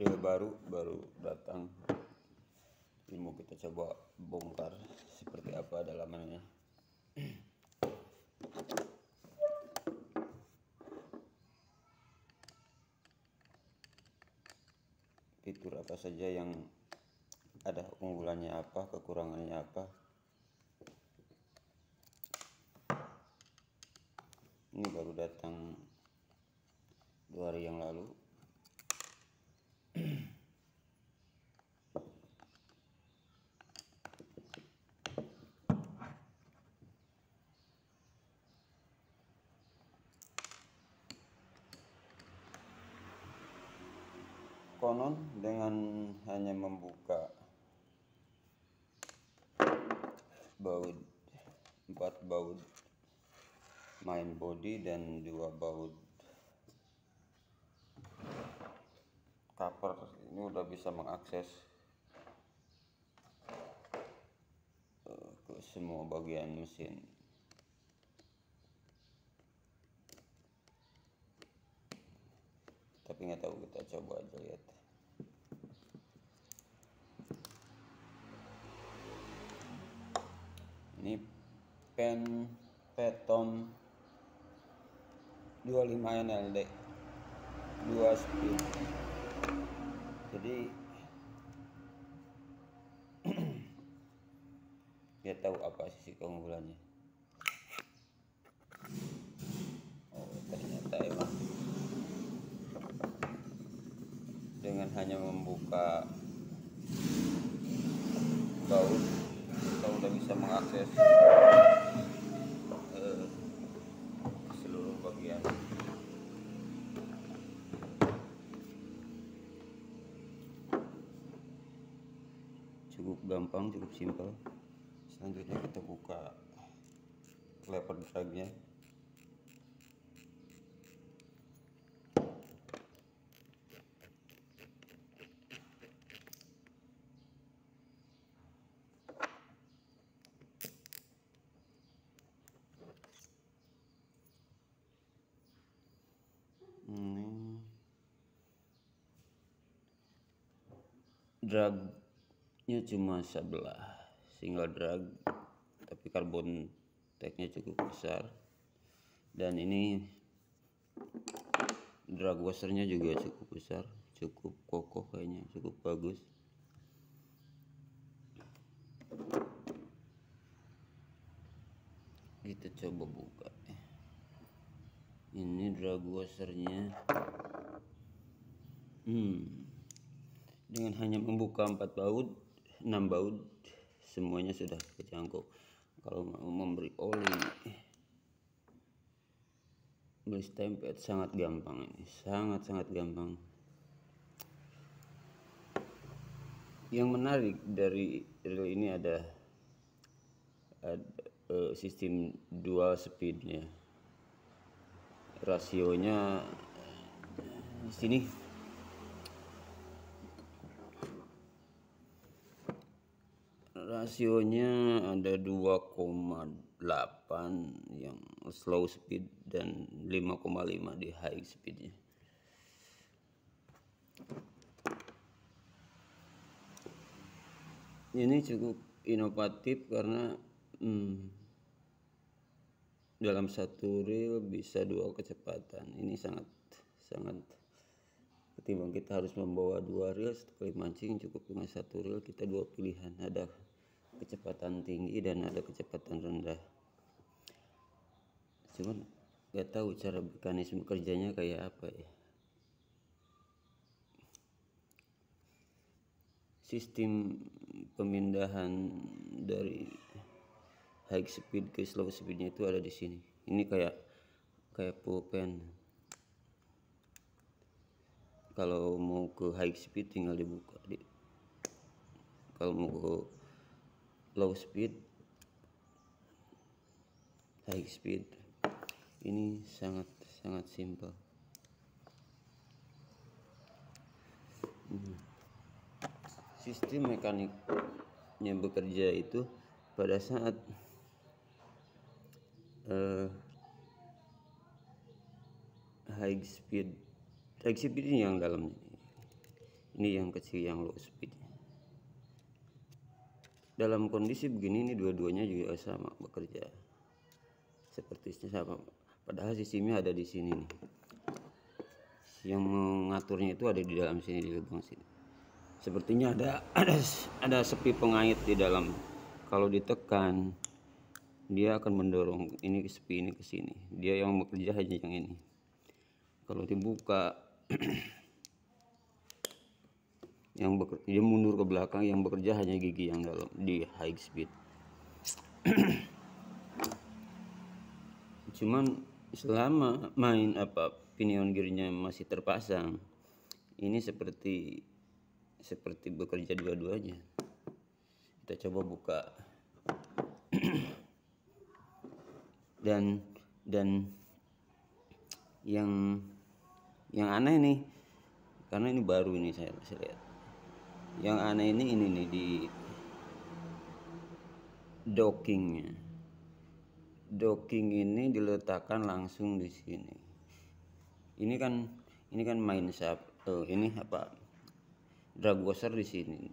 reel baru datang. Ini mau kita coba bongkar seperti apa dalamannya. Fitur apa saja yang ada, unggulannya apa, kekurangannya apa. Ini baru datang 2 hari yang lalu. Konon dengan hanya membuka baut 4 baut main body dan 2 baut cover, ini udah bisa mengakses ke semua bagian mesin. Tapi nggak tahu, kita coba aja lihat. Ini Peton 25 NLD 2 speed. Jadi dia tahu apa sisi keunggulannya. Oh, ternyata emang dengan hanya membuka baut kita udah bisa mengakses seluruh bagian. Cukup gampang, cukup simpel. Selanjutnya kita buka lever dragnya. Dragnya cuma sebelah, single drag, tapi karbon tagnya cukup besar. Dan ini drag washernya juga cukup besar, cukup kokoh, kayaknya cukup bagus. Kita coba buka. Ini drag washernya. Dengan hanya membuka 4 baut, 6 baut, semuanya sudah kejangkau. Kalau mau memberi oli, beli stempet sangat gampang. Ini sangat gampang. Yang menarik dari reel ini ada sistem dual speednya. Rasionya di sini. Rasionya ada 2,8 yang slow speed dan 5,5 di high speednya. Ini cukup inovatif karena dalam satu reel bisa 2 kecepatan. Ini sangat ketimbang kita harus membawa 2 reel sekali mancing, cukup dengan 1 reel kita 2 pilihan, ada kecepatan tinggi dan ada kecepatan rendah. Cuman gak tahu cara mekanisme kerjanya kayak apa ya. Sistem pemindahan dari high speed ke slow speednya itu ada di sini. Ini kayak pulpen. Kalau mau ke high speed tinggal dibuka. Kalau mau ke low speed, high speed, ini sangat simpel. Sistem mekaniknya bekerja itu pada saat high speed ini yang dalamnya. ini yang kecil yang low speed. Dalam kondisi begini ini dua-duanya juga sama bekerja seperti sama, padahal sistemnya ada di sini nih, yang mengaturnya itu ada di dalam sini, di lubang sini. Sepertinya ada sepi pengait di dalam. Kalau ditekan dia akan mendorong ini ke sepi ini ke sini. Dia yang bekerja hanya yang ini. Kalau dibuka dia mundur ke belakang, yang bekerja hanya gigi yang dalam di high speed. Cuman selama main pinion gearnya masih terpasang, ini seperti bekerja dua-duanya. Kita coba buka. dan yang aneh nih, karena ini baru ini saya lihat. Yang aneh ini nih di dockingnya. Docking ini diletakkan langsung di sini. Ini kan main shaft. Ini drag washer di sini.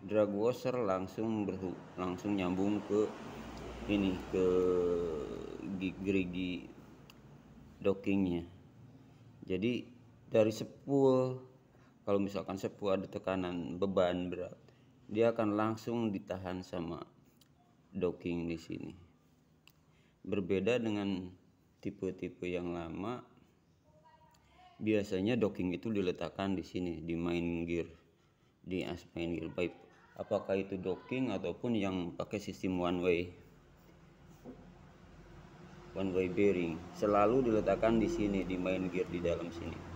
Drag washer langsung nyambung ke ini, ke gerigi dockingnya. Jadi dari spool, kalau misalkan spool ada tekanan beban berat, dia akan langsung ditahan sama docking di sini. Berbeda dengan tipe-tipe yang lama, biasanya docking itu diletakkan di sini, di main gear, di as main gear, baik apakah itu docking ataupun yang pakai sistem one way bearing, selalu diletakkan di sini, di main gear di dalam sini.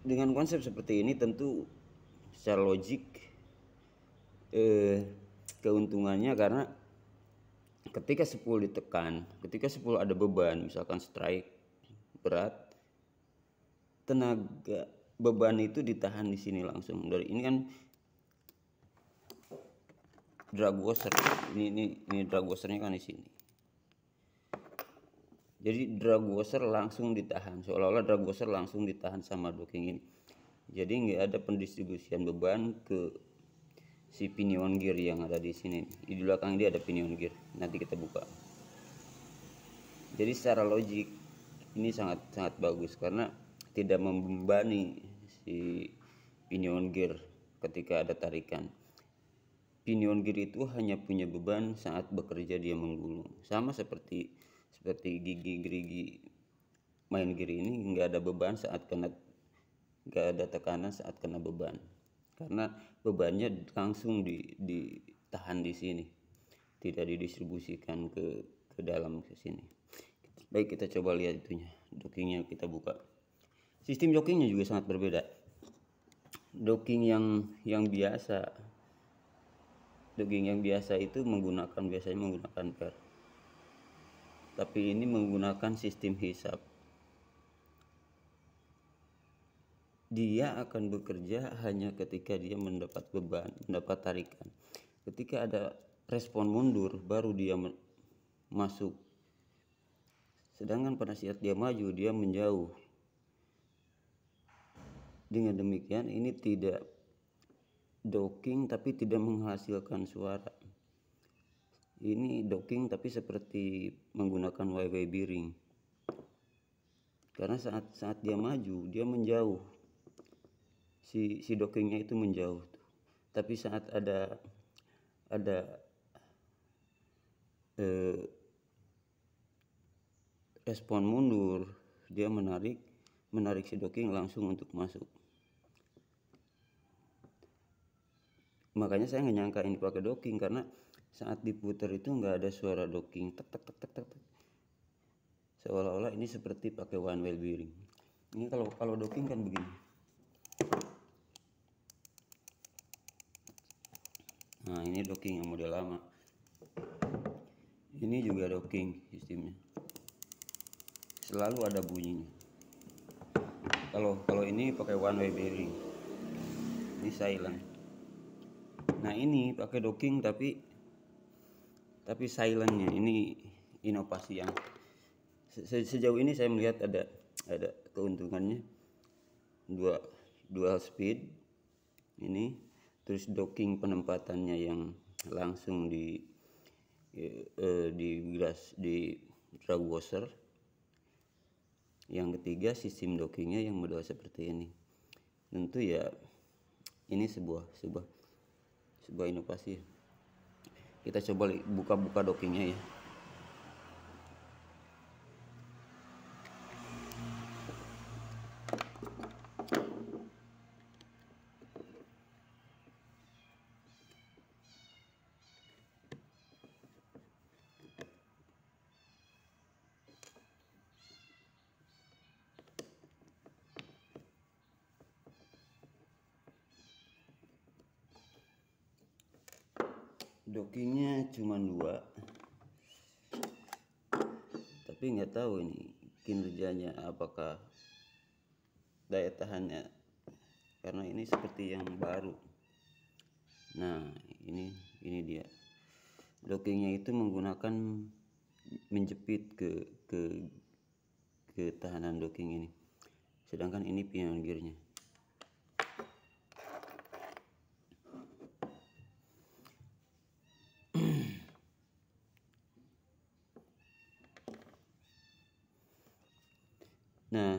Dengan konsep seperti ini tentu secara logik keuntungannya, karena ketika spool ditekan, ketika spool ada beban, misalkan strike berat, tenaga beban itu ditahan di sini langsung. Dari ini kan drag washer, ini drag washernya kan di sini. Jadi drag washer langsung ditahan, seolah-olah drag washer langsung ditahan sama docking ini. Jadi nggak ada pendistribusian beban ke si pinion gear yang ada di sini. Di belakang dia ada pinion gear, nanti kita buka. Jadi secara logik ini sangat bagus, karena tidak membebani si pinion gear ketika ada tarikan. Pinion gear itu hanya punya beban saat bekerja dia menggulung, sama seperti gigi main gear ini nggak ada beban saat nggak ada tekanan saat kena beban, karena bebannya langsung ditahan di sini, tidak didistribusikan ke dalam ke sini. Baik, kita coba lihat itunya, dockingnya kita buka. Sistem dockingnya juga sangat berbeda. Docking yang biasa itu biasanya menggunakan per, tapi ini menggunakan sistem hisap. Dia akan bekerja hanya ketika dia mendapat beban, mendapat tarikan. Ketika ada respon mundur, baru dia masuk. Sedangkan pada saat dia maju, dia menjauh. Dengan demikian ini tidak docking tapi tidak menghasilkan suara. Ini docking tapi seperti menggunakan one-way bearing. Karena saat dia maju, dia menjauh. Si dockingnya itu menjauh. Tapi saat ada respon mundur, dia menarik si docking langsung untuk masuk. Makanya saya nggak nyangka ini pakai docking, karena saat diputar itu nggak ada suara docking, tek tek tek tek tek. Seolah-olah ini seperti pakai one way bearing. Ini kalau docking kan begini. Nah, ini docking yang model lama. Ini juga docking sistemnya. Selalu ada bunyinya. Kalau ini pakai one way bearing. Ini silent. Nah, ini pakai docking tapi silentnya. Ini inovasi yang sejauh ini saya melihat ada keuntungannya, dual speed ini, terus docking penempatannya yang langsung di drag washer. Yang ketiga, sistem dockingnya yang model seperti ini. Tentu ya ini sebuah inovasi. Kita coba buka dockingnya ya. Dockingnya cuma 2, tapi nggak tahu ini kinerjanya apakah daya tahannya, karena ini seperti yang baru. Nah ini dia dockingnya, itu menggunakan menjepit ke ketahanan docking ini, sedangkan ini pinion gearnya. Nah,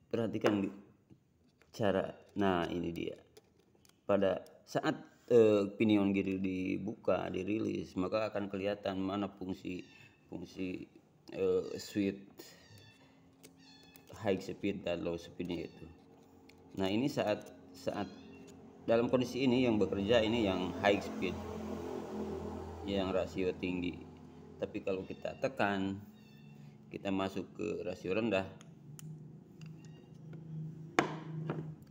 perhatikan cara. Nah, ini dia. Pada saat pinion gear dibuka, dirilis, maka akan kelihatan mana fungsi switch high speed dan low speednya itu. Nah, ini saat dalam kondisi ini yang bekerja ini yang high speed, yang rasio tinggi. Tapi kalau kita tekan, kita masuk ke rasio rendah,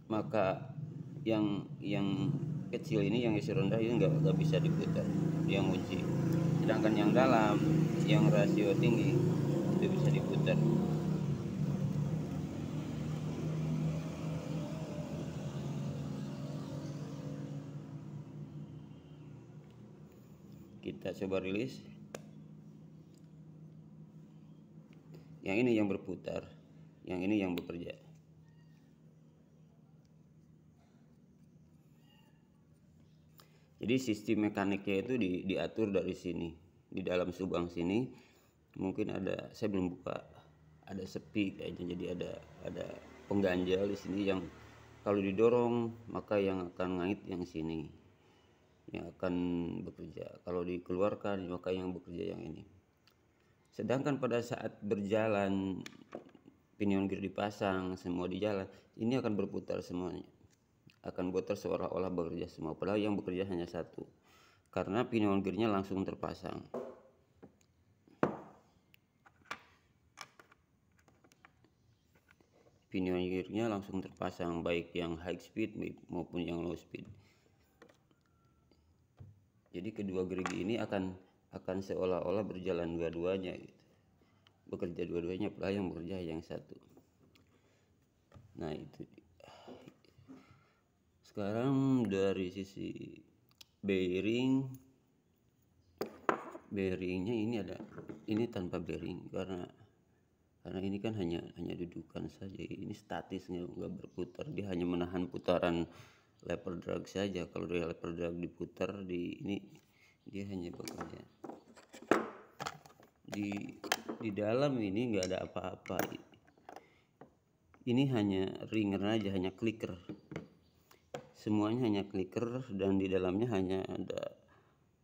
maka yang kecil ini, yang rasio rendah ini nggak bisa diputar, dia ngunci. Sedangkan yang dalam, yang rasio tinggi, itu bisa diputar. Kita coba rilis. Yang ini yang berputar, yang ini yang bekerja. Jadi sistem mekaniknya itu diatur dari sini, di dalam subang sini. Mungkin ada, saya belum buka, ada sepi kayaknya, jadi ada pengganjal di sini yang kalau didorong maka yang akan ngait yang sini, yang akan bekerja. Kalau dikeluarkan maka yang bekerja yang ini. Sedangkan pada saat berjalan, pinion gear dipasang, semua di jalan, ini akan berputar semuanya, akan berputar seolah-olah bekerja semua, padahal yang bekerja hanya satu, karena pinion gearnya langsung terpasang. Pinion gearnya langsung terpasang, baik yang high speed maupun yang low speed. Jadi kedua gerigi ini akan seolah-olah berjalan dua-duanya gitu. Bekerja dua-duanya, padahal yang bekerja yang satu. Nah, itu sekarang dari sisi bearingnya ini tanpa bearing, karena ini kan hanya dudukan saja, ini statis, nggak berputar, dia hanya menahan putaran lever drag saja. Kalau dari lever drag diputar ini, dia hanya bekerja. Di dalam ini nggak ada apa-apa, ini hanya ringer aja, hanya clicker, semuanya hanya clicker, dan di dalamnya hanya ada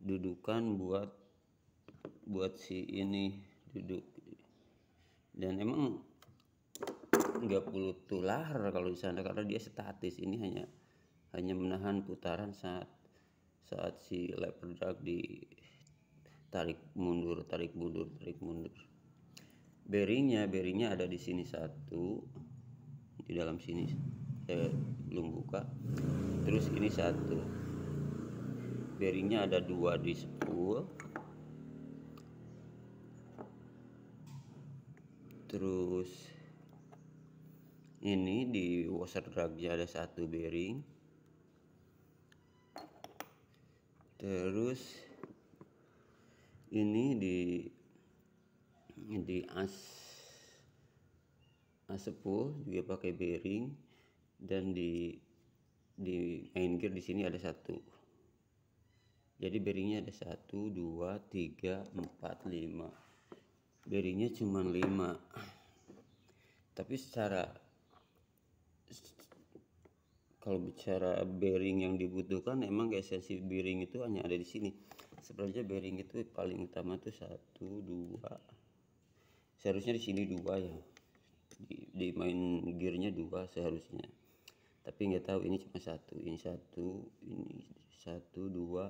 dudukan buat si ini duduk. Dan emang nggak perlu tular kalau di sana, karena dia statis. Ini hanya menahan putaran saat si lever drag tarik mundur. Bearingnya ada di sini satu, di dalam sini saya belum buka. Terus ini satu, bearingnya ada 2 di spool. Terus ini di washer dragnya ada 1 bearing. Terus ini di di as sepul juga pakai bearing, dan di main gear di sini ada satu. Jadi bearingnya ada 1, 2, 3, 4, 5. Bearingnya cuma 5. Tapi kalau bicara bearing yang dibutuhkan, emang esensi bearing itu hanya ada di sini. Sebenarnya bearing itu paling utama tuh 1, 2. Seharusnya di sini 2 ya. Di main gearnya 2 seharusnya. Tapi nggak tahu, ini cuma 1. Ini 1, ini 1, 2,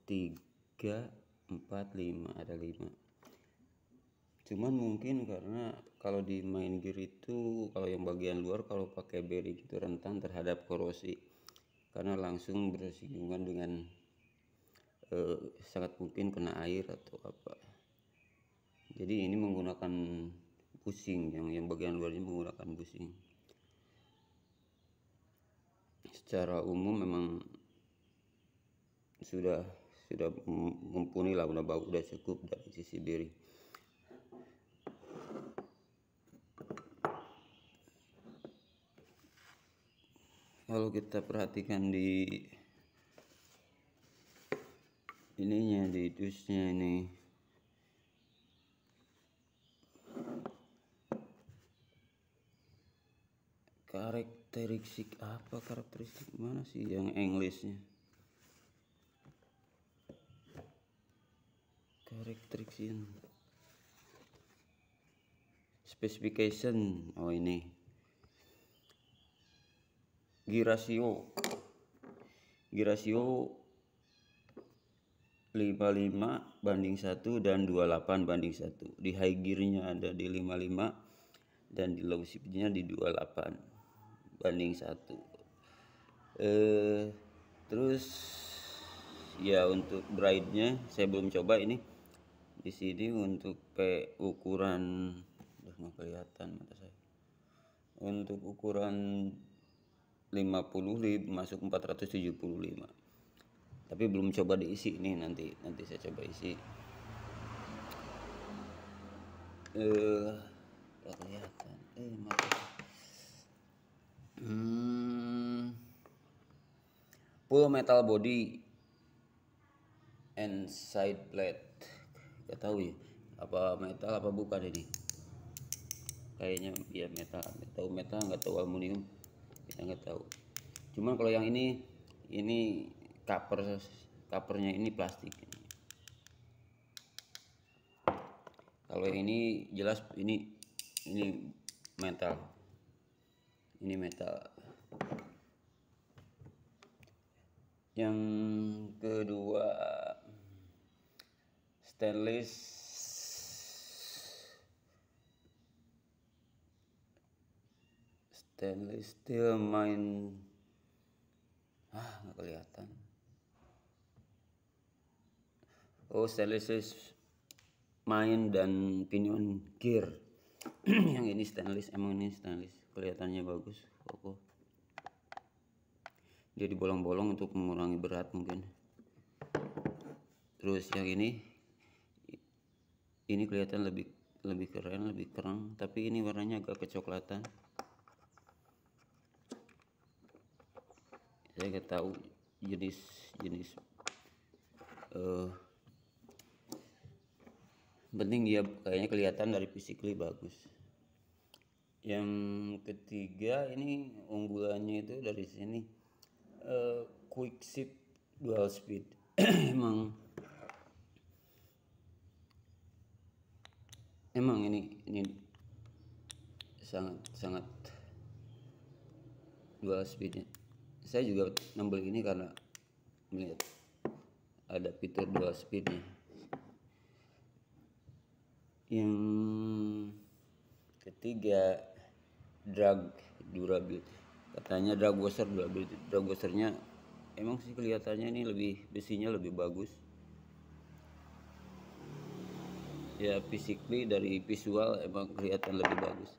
3, 4, 5, ada 5. Cuman mungkin karena kalau di main gear itu, kalau yang bagian luar kalau pakai bearing itu rentan terhadap korosi, karena langsung bersinggungan dengan sangat mungkin kena air atau apa. Jadi ini menggunakan bushing, yang bagian luarnya menggunakan bushing. Secara umum memang sudah mumpuni lah, udah cukup dari sisi bearing. Kalau kita perhatikan di ininya, di dusnya ini, karakteristik mana sih yang Englishnya? Karakteristik specification, oh ini gear ratio 55:1 dan 28:1. Di high gearnya ada di 55 dan di low speednya di 28:1. Terus ya untuk bride-nya saya belum coba ini. Di sini untuk ukuran, nggak kelihatan mata saya. Untuk ukuran 50 masuk 475. Tapi belum coba diisi ini, nanti saya coba isi. Kelihatan. Full metal body and side plate. Gak tahu ya, apa metal apa bukan ini. Kayaknya ya metal. Nggak tahu aluminium. Kita nggak tahu. Cuman kalau yang ini covernya ini plastik. Kalau yang ini jelas ini metal. Ini metal. Yang kedua stainless steel main, nggak kelihatan. Stainless main dan pinion gear. Yang ini stainless, emang ini stainless, kelihatannya bagus, kokoh. Dia dibolong-bolong untuk mengurangi berat mungkin. Terus yang ini kelihatan lebih keren, lebih terang, tapi ini warnanya agak kecoklatan. Saya nggak tahu jenis penting dia kayaknya kelihatan dari physically bagus. Yang ketiga ini unggulannya itu dari sini, quick shift dual speed. emang ini sangat dual speednya. Saya juga ngambil ini karena melihat ada fitur dual speednya. Yang ketiga drag durability, katanya drag washer durability. Drag washernya emang sih kelihatannya ini besinya lebih bagus ya, physically dari visual emang kelihatan lebih bagus.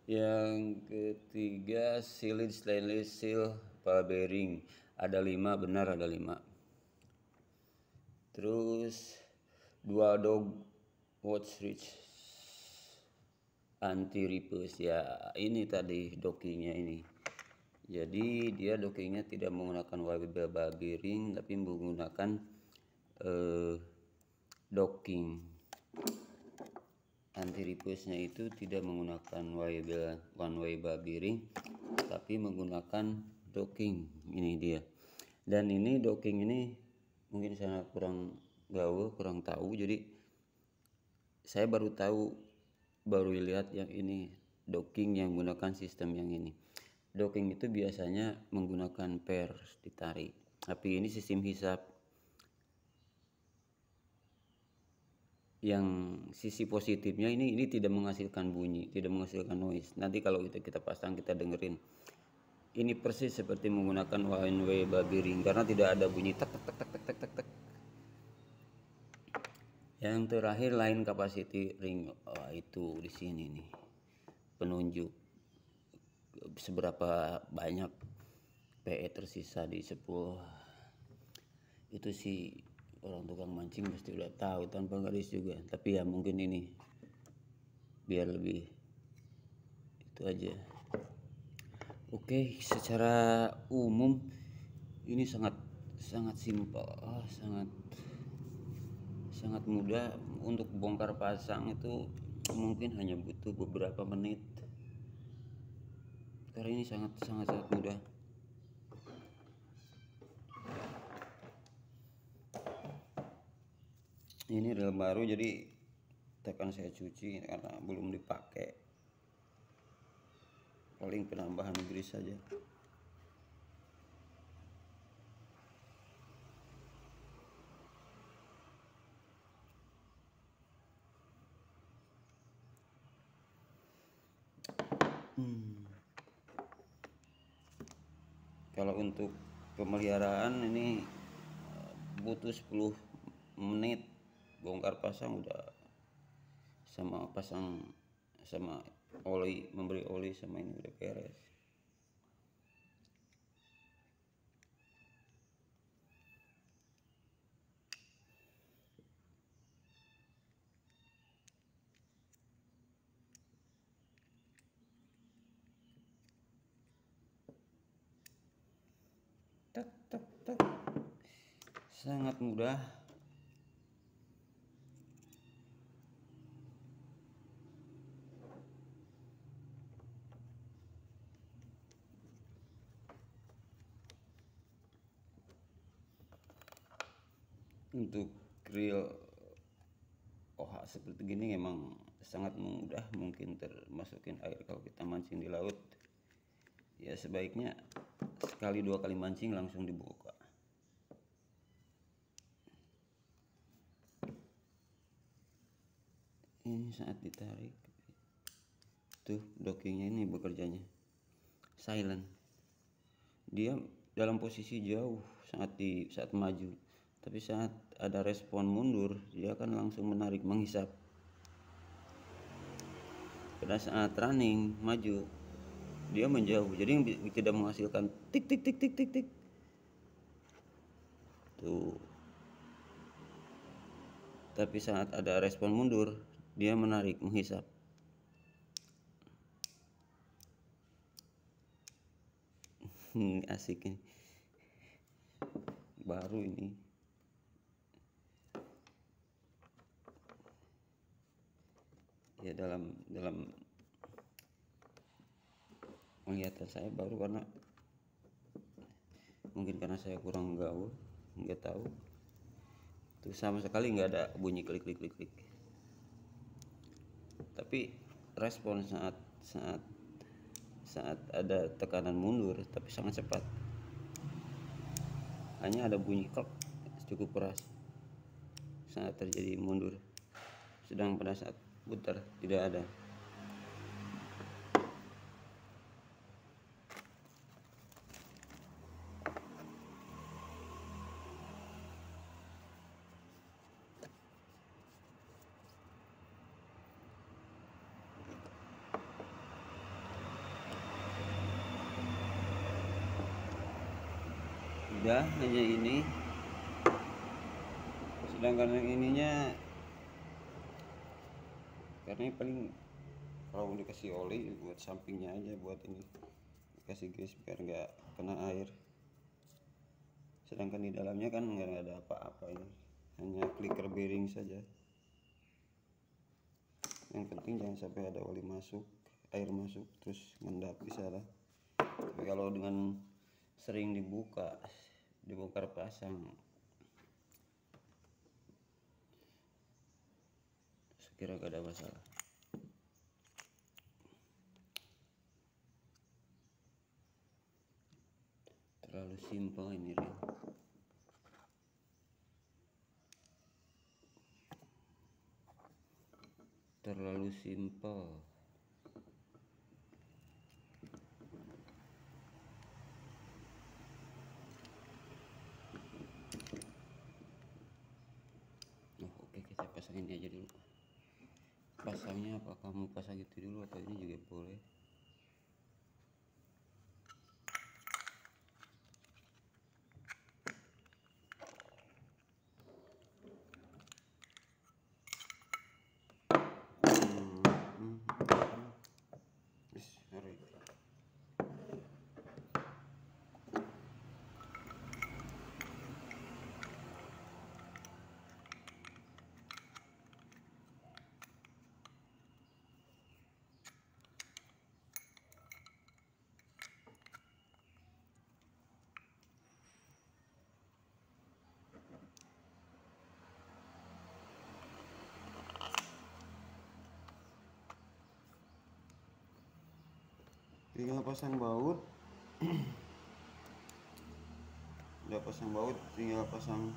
Yang ketiga sealed stainless steel ball bearing, ada 5, benar ada 5. Terus dual watch reach anti reverse ya. Ini tadi dockingnya ini. Jadi dia dockingnya tidak menggunakan waba bearing tapi menggunakan docking. Anti reverse nya itu tidak menggunakan one way bearing tapi menggunakan docking. Ini dia. Dan ini docking ini mungkin saya kurang gaul, kurang tahu, jadi saya baru lihat yang ini docking yang menggunakan sistem yang ini. Docking itu biasanya menggunakan pair ditarik, tapi ini sistem hisap. Yang sisi positifnya ini tidak menghasilkan bunyi, tidak menghasilkan noise. Nanti kalau kita pasang, kita dengerin, ini persis seperti menggunakan one way bearing karena tidak ada bunyi tek tek tek tek tek tek tek. Yang terakhir line capacity ring. Itu di sini nih penunjuk seberapa banyak PE tersisa di spool. Itu sih orang tukang mancing pasti udah tahu tanpa garis juga, tapi ya mungkin ini biar lebih itu aja. Oke, secara umum ini sangat simpel, sangat mudah. Untuk bongkar pasang itu mungkin hanya butuh beberapa menit karena ini sangat mudah. Ini reel baru, jadi akan saya cuci karena belum dipakai, paling penambahan grease saja. Kalau untuk pemeliharaan ini butuh 10 menit, bongkar pasang udah sama pasang sama oli, memberi oli sama ini udah beres. Tak tak tak, sangat mudah. Untuk reel OH seperti gini emang sangat mudah, mungkin termasukin air kalau kita mancing di laut. Ya sebaiknya sekali 2 kali mancing langsung dibuka. Ini saat ditarik tuh dockingnya ini bekerjanya silent, dia dalam posisi jauh saat maju, tapi saat ada respon mundur dia akan langsung menarik, menghisap. Pada saat running maju dia menjauh, jadi tidak menghasilkan tik tik tik tik tik tik tuh. Tapi saat ada respon mundur dia menarik, menghisap. Asik ini, baru ini. Ya dalam penglihatan saya baru, karena mungkin karena saya kurang gaul, nggak tahu tuh sama sekali nggak ada bunyi klik klik klik klik, tapi respon saat ada tekanan mundur tapi sangat cepat, hanya ada bunyi klik cukup keras saat terjadi mundur, sedang pada saat putar tidak ada. Udah hanya ini, sedangkan yang ininya karena ini paling kalau dikasih oli buat sampingnya aja, buat ini dikasih grease biar nggak kena air, sedangkan di dalamnya kan nggak ada apa-apa, ini hanya clicker bearing saja. Yang penting jangan sampai ada oli masuk, air masuk terus ngendap di sana. Tapi kalau dengan sering dibongkar pasang, sekira gak ada masalah. Terlalu simpel ini reel. Terlalu simpel. Oh, oke, kita pasang ini aja dulu. Pasangnya apa kamu pasang itu dulu atau ini juga boleh? Sorry. Tinggal pasang baut. Udah pasang baut, tinggal pasang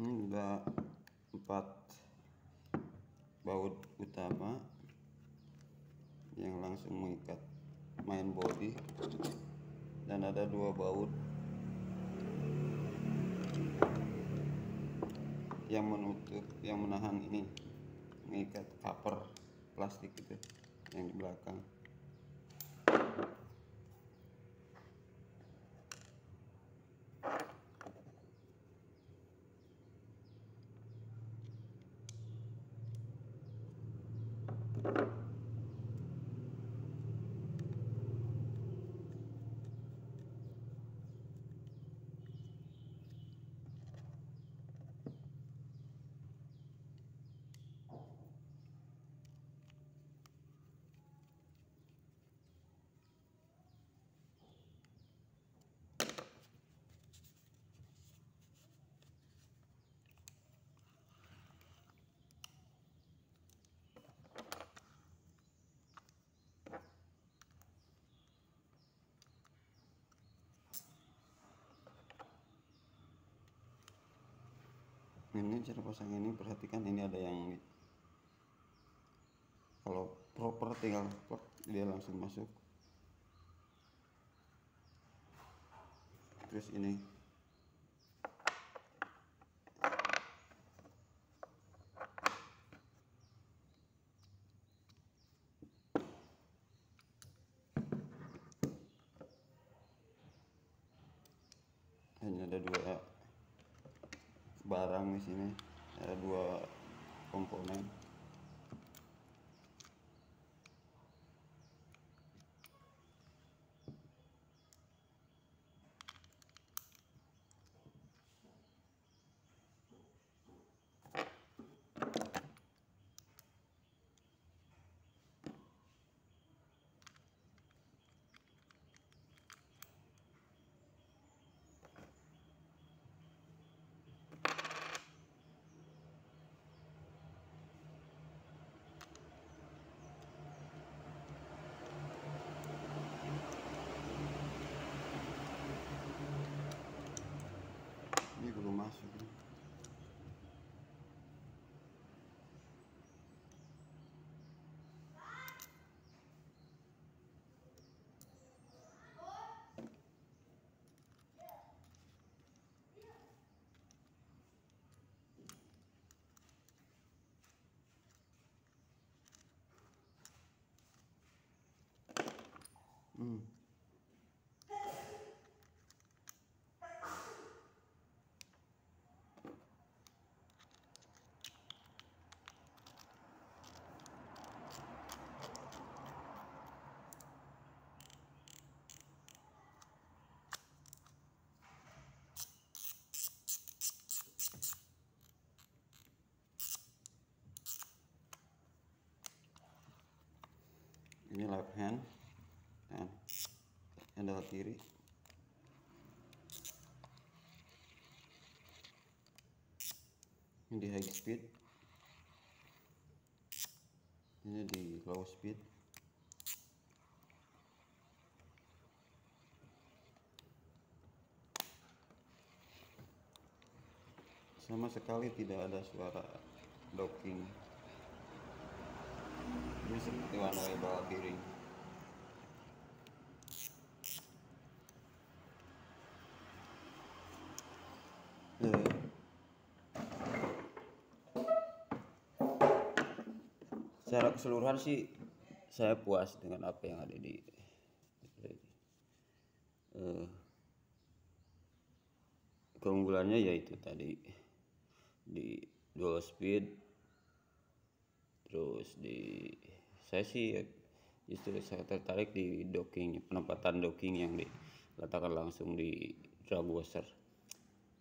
ini udah 4 baut utama yang langsung mengikat main body, dan ada 2 baut yang menahan ini, mengikat cover plastik itu yang di belakang. Ini cara pasang ini, perhatikan ini ada yang kalau proper tinggal plug dia langsung masuk. Terus ini hanya ada 2 barang di sini, ada 2 komponen. Hmm. Ini left hand, dan handle kiri. Ini di high speed, ini di low speed. Sama sekali tidak ada suara docking. Ini seperti one way bawah bearing. Secara keseluruhan sih saya puas dengan apa yang ada di keunggulannya yaitu tadi di dual speed, terus saya sih justru saya tertarik di docking, penempatan docking yang diletakkan langsung di drag washer.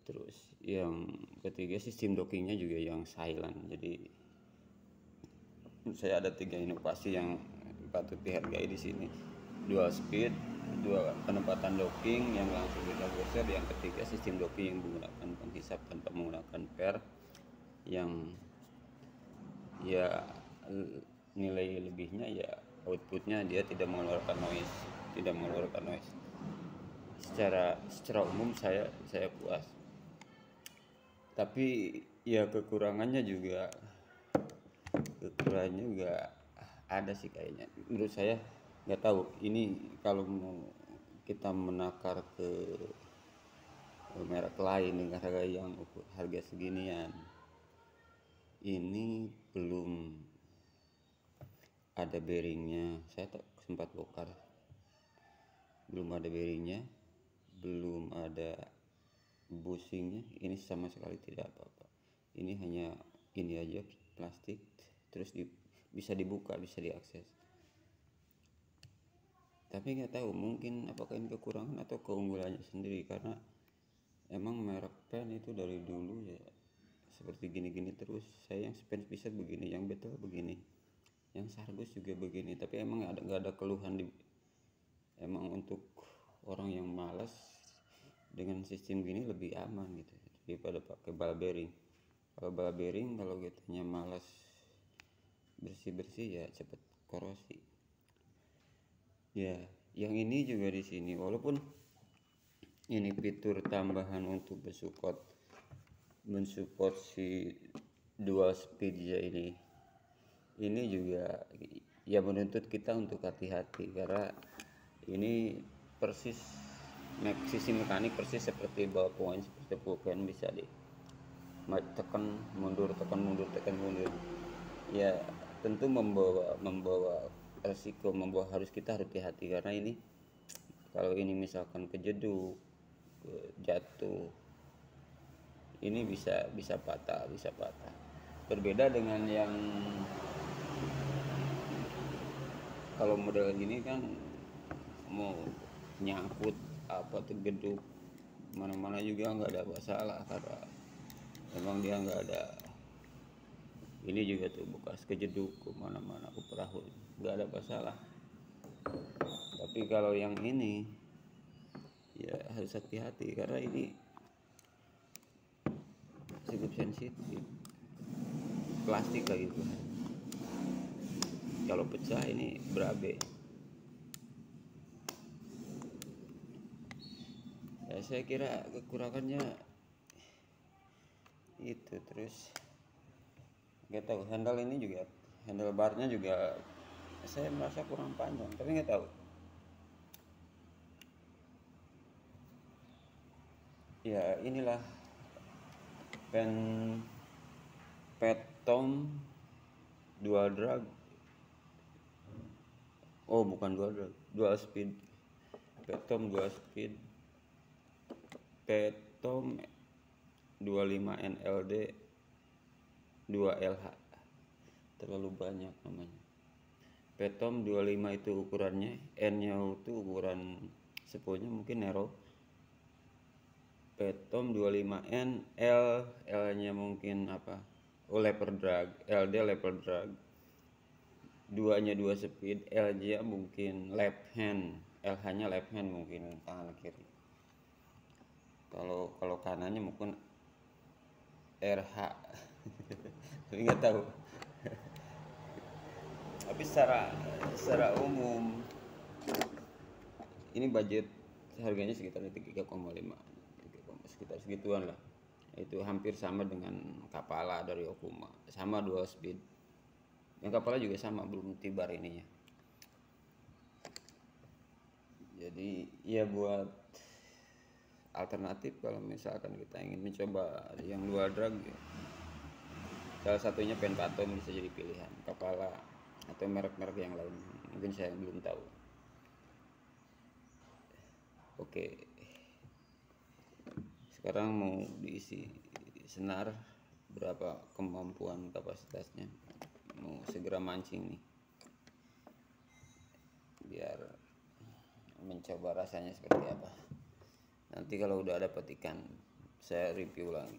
Terus yang ketiga sistem dockingnya juga yang silent, jadi menurut saya ada 3 inovasi yang patut dihargai di sini. Dual speed, dua penempatan docking yang langsung di drag washer, yang ketiga sistem docking yang menggunakan penghisap tanpa menggunakan per, yang ya nilai lebihnya ya outputnya dia tidak mengeluarkan noise. Secara umum saya puas, tapi ya kekurangannya juga ada sih kayaknya. Menurut saya nggak tahu ini kalau mau kita menakar ke merek lain dengan harga seginian, ini belum ada bearingnya. Saya tak sempat bongkar, belum ada bearingnya, belum ada bushingnya. Ini sama sekali tidak apa-apa. Ini hanya ini aja, plastik, terus bisa dibuka, bisa diakses. Tapi nggak tahu, mungkin apakah ini kekurangan atau keunggulannya sendiri, karena emang merek pen itu dari dulu ya seperti gini-gini terus. Saya yang Spence Pisat begini, yang Betel begini, yang Sargus juga begini. Tapi emang nggak ada keluhan emang untuk orang yang malas dengan sistem gini lebih aman gitu daripada pakai ball bearing. Kalau ball bearing, kalau kitanya malas bersih ya cepet korosi. Ya, yang ini juga di sini, walaupun ini fitur tambahan untuk mensupport si dual speed ya, ini juga ya menuntut kita untuk hati-hati, karena ini persis sisi mekanik persis seperti ballpoint, seperti pulpen, bisa tekan mundur. Ya tentu membawa resiko, harus kita hati-hati, karena ini kalau ini misalkan kejeduk, jatuh, ini bisa patah. Berbeda dengan yang kalau model gini kan mau nyangkut apa tergeduk mana-mana juga nggak ada masalah, karena memang dia nggak ada ini juga tuh bekas kejeduk ke mana-mana, ke perahu, nggak ada masalah. Tapi kalau yang ini ya harus hati-hati, karena ini cukup sensitif, plastik lagi tuh, kalau pecah ini berabe. Ya saya kira kekurangannya itu. Terus nggak tahu, handle barnya juga saya merasa kurang panjang, tapi nggak tahu ya. Inilah pen Petom dual drag Oh bukan dual speed, Petom dual speed, Petom 25 NLD 2 LH, terlalu banyak namanya. Petom 25 itu ukurannya, N nya itu ukuran sepunya mungkin narrow. Petom 25N, L nya mungkin apa, leopard drag, LD leopard drag, duanya 2 speed, LJ mungkin left hand, LH nya left hand mungkin tangan kiri. Kalau kanannya mungkin RH tapi nggak tahu. Tapi secara umum ini budget harganya sekitar 3,5, sekitar segituan lah. Itu hampir sama dengan Kapala dari Okuma, sama dual speed. Yang Kapala juga sama, belum tibar ininya. Jadi ya buat alternatif kalau misalkan kita ingin mencoba yang dual drag, salah satunya Penpatom bisa jadi pilihan, Kapala atau merek-merek yang lain mungkin saya belum tahu. Oke, sekarang mau diisi senar, berapa kemampuan kapasitasnya, mau segera mancing nih biar mencoba rasanya seperti apa. Nanti kalau udah dapat ikan saya review lagi.